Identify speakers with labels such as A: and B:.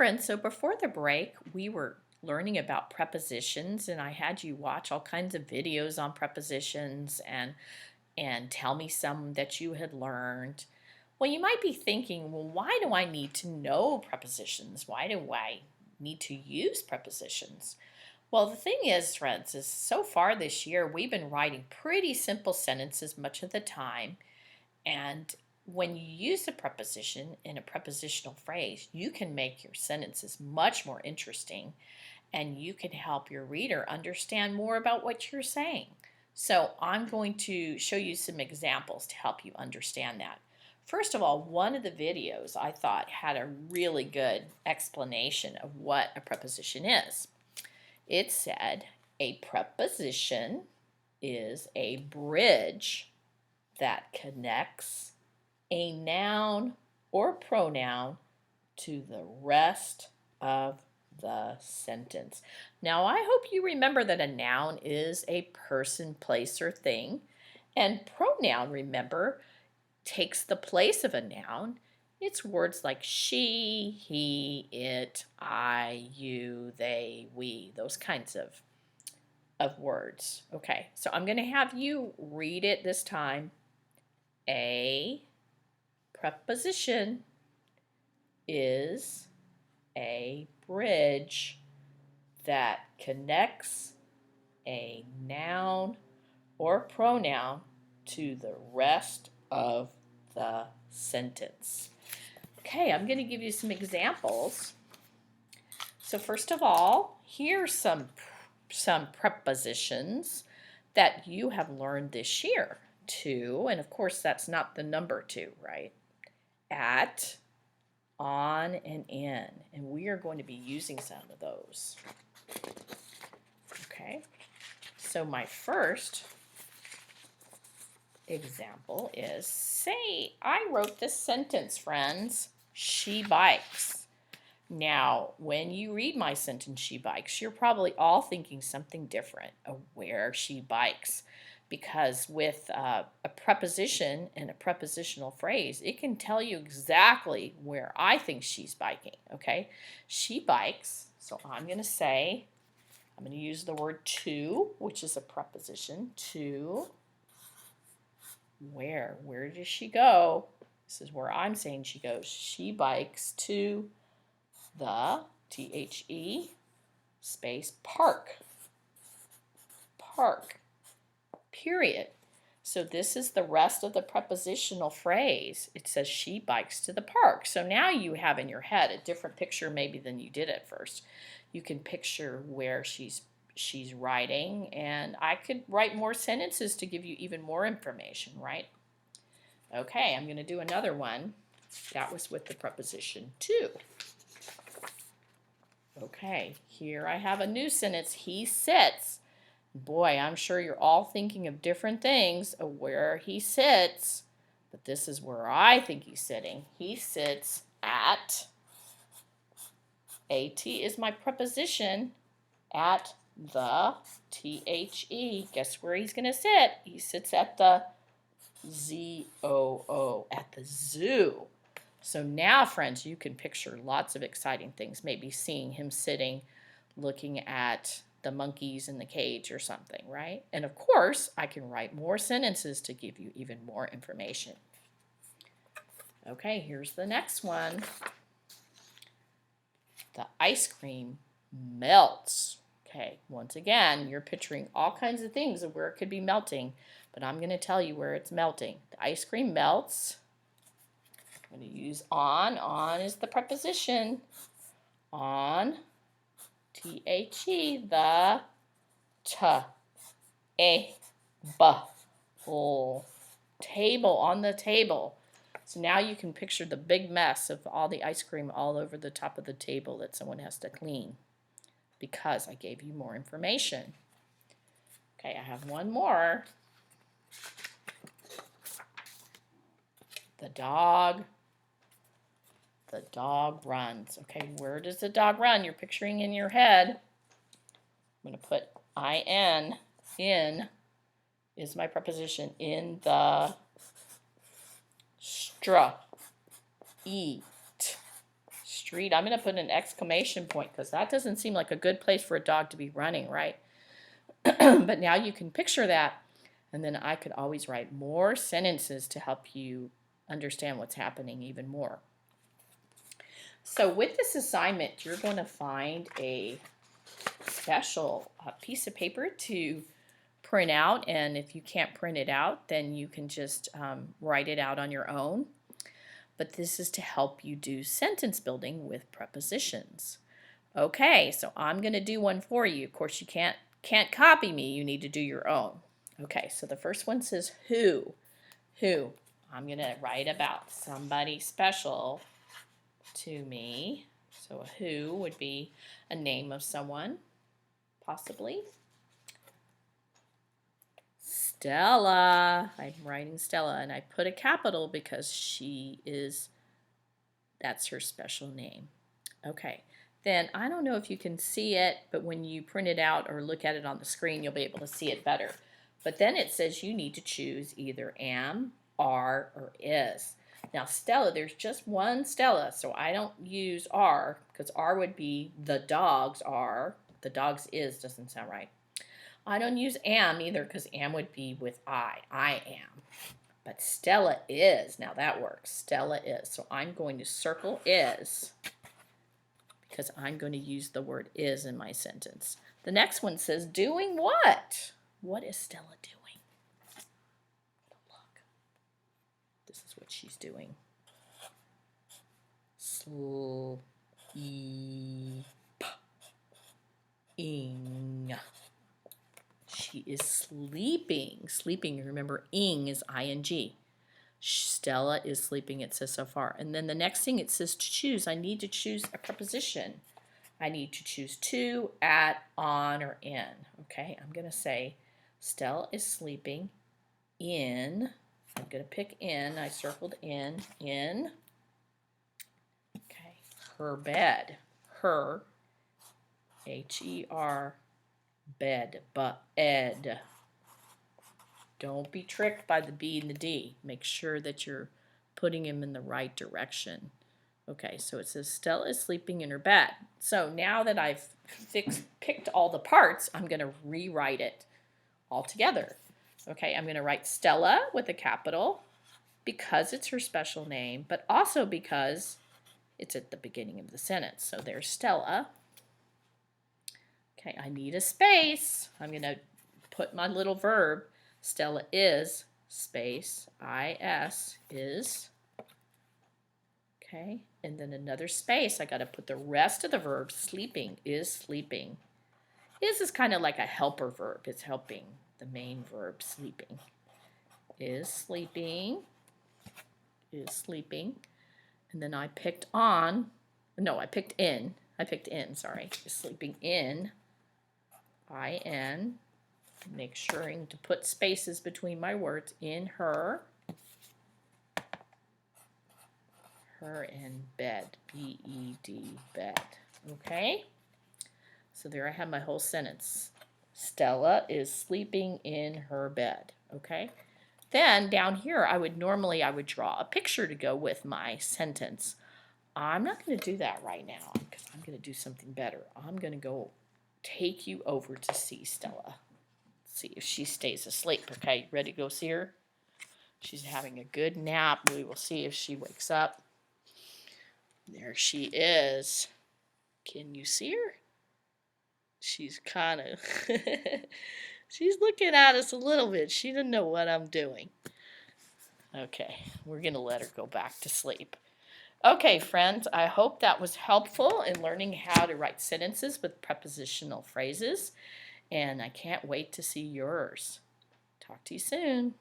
A: friends, so before the break, we were learning about prepositions, and I had you watch all kinds of videos on prepositions and tell me some that you had learned. Well, you might be thinking, well, why do I need to know prepositions? Why do I need to use prepositions? Well, the thing is, friends, is so far this year we've been writing pretty simple sentences much of the time, and when you use a preposition in a prepositional phrase, you can make your sentences much more interesting and you can help your reader understand more about what you're saying. So I'm going to show you some examples to help you understand that. First of all, one of the videos I thought had a really good explanation of what a preposition is. It said a preposition is a bridge that connects a noun or pronoun to the rest of the sentence. Now, I hope you remember that a noun is a person, place, or thing, and pronoun, remember, takes the place of a noun. It's words like she, he, it, I, you, they, we, those kinds of words. Okay, so I'm going to have you read it this time. A preposition is a bridge that connects a noun or pronoun to the rest of the sentence. Okay, I'm going to give you some examples. So first of all, here's some prepositions that you have learned this year. To, and of course that's not the number two, right? At, on, and in. And we are going to be using some of those. Okay, so my first example is, say I wrote this sentence, friends, she bikes. Now, when you read my sentence, she bikes, you're probably all thinking something different of where she bikes. Because with a preposition and a prepositional phrase, it can tell you exactly where I think she's biking, okay? She bikes, so I'm going to use the word to, which is a preposition, to where? Where does she go? This is where I'm saying she goes. She bikes to the, T-H-E, space, park. Park. Period. So this is the rest of the prepositional phrase. It says she bikes to the park. So now you have in your head a different picture maybe than you did at first. You can picture where she's riding, and I could write more sentences to give you even more information, right? Okay, I'm going to do another one. That was with the preposition to. Okay, here I have a new sentence. He sits. Boy, I'm sure you're all thinking of different things of where he sits, but this is where I think he's sitting. He sits at, AT is my preposition, at the, THE. Guess where he's going to sit? He sits at the ZOO, at the zoo. So now, friends, you can picture lots of exciting things, maybe seeing him sitting, looking at the monkeys in the cage or something, right? And of course, I can write more sentences to give you even more information. Okay, here's the next one. The ice cream melts. Okay, once again, you're picturing all kinds of things of where it could be melting, but I'm going to tell you where it's melting. The ice cream melts. I'm going to use on. On is the preposition. On. T-H-E, the, table, on the table. So now you can picture the big mess of all the ice cream all over the top of the table that someone has to clean because I gave you more information. Okay, I have one more. The dog runs. Okay, where does the dog run? You're picturing in your head. I'm going to put I-N, in is my preposition, in the eat. street. I'm going to put an exclamation point because that doesn't seem like a good place for a dog to be running, right? But now you can picture that, and then I could always write more sentences to help you understand what's happening even more. So with this assignment, you're going to find a special piece of paper to print out, and if you can't print it out, then you can just write it out on your own. But this is to help you do sentence building with prepositions. Okay, so I'm going to do one for you. Of course, you can't copy me. You need to do your own. Okay, so the first one says who. Who. I'm going to write about somebody special to me. So a who would be a name of someone, possibly. Stella. I'm writing Stella, and I put a capital because that's her special name. Okay, then I don't know if you can see it, but when you print it out or look at it on the screen, you'll be able to see it better. But then it says you need to choose either am, are, or is. Now Stella, there's just one Stella, so I don't use are, because are would be the dogs are. The dogs is doesn't sound right. I don't use am either, because am would be with I am. But Stella is, now that works. Stella is. So I'm going to circle is because I'm going to use the word is in my sentence. The next one says doing what? What is Stella doing? Look. This is what she's doing. Sleep-ing. She is sleeping. Sleeping, remember, ing is ing. Stella is sleeping, it says so far. And then the next thing it says to choose. I need to choose a preposition. I need to choose to, at, on, or in. Okay, I'm going to say Stella is sleeping in. I'm going to pick in. I circled in. Okay, her bed. Her, H-E-R, bed, but ed. Don't be tricked by the B and the D. Make sure that you're putting him in the right direction. Okay, so it says Stella is sleeping in her bed. So now that I've picked all the parts, I'm going to rewrite it all together. Okay, I'm going to write Stella with a capital because it's her special name, but also because it's at the beginning of the sentence. So there's Stella. Okay, I need a space. I'm going to put my little verb. Stella is, space, is, is. Okay, and then another space. I got to put the rest of the verb, sleeping, is sleeping. Is kind of like a helper verb. It's helping the main verb, sleeping. Is sleeping, is sleeping. And then I picked in, sorry. Is sleeping in, in. Make sure to put spaces between my words. In her. Her in bed. B-E-D, bed. Okay? So there I have my whole sentence. Stella is sleeping in her bed. Okay? Then down here I would draw a picture to go with my sentence. I'm not going to do that right now because I'm going to do something better. I'm going to go take you over to see Stella. See if she stays asleep. Okay, ready to go see her? She's having a good nap. We will see if she wakes up. There she is. Can you see her? She's kind of she's looking at us a little bit. She doesn't know what I'm doing. Okay, we're going to let her go back to sleep. Okay, friends, I hope that was helpful in learning how to write sentences with prepositional phrases. And I can't wait to see yours. Talk to you soon.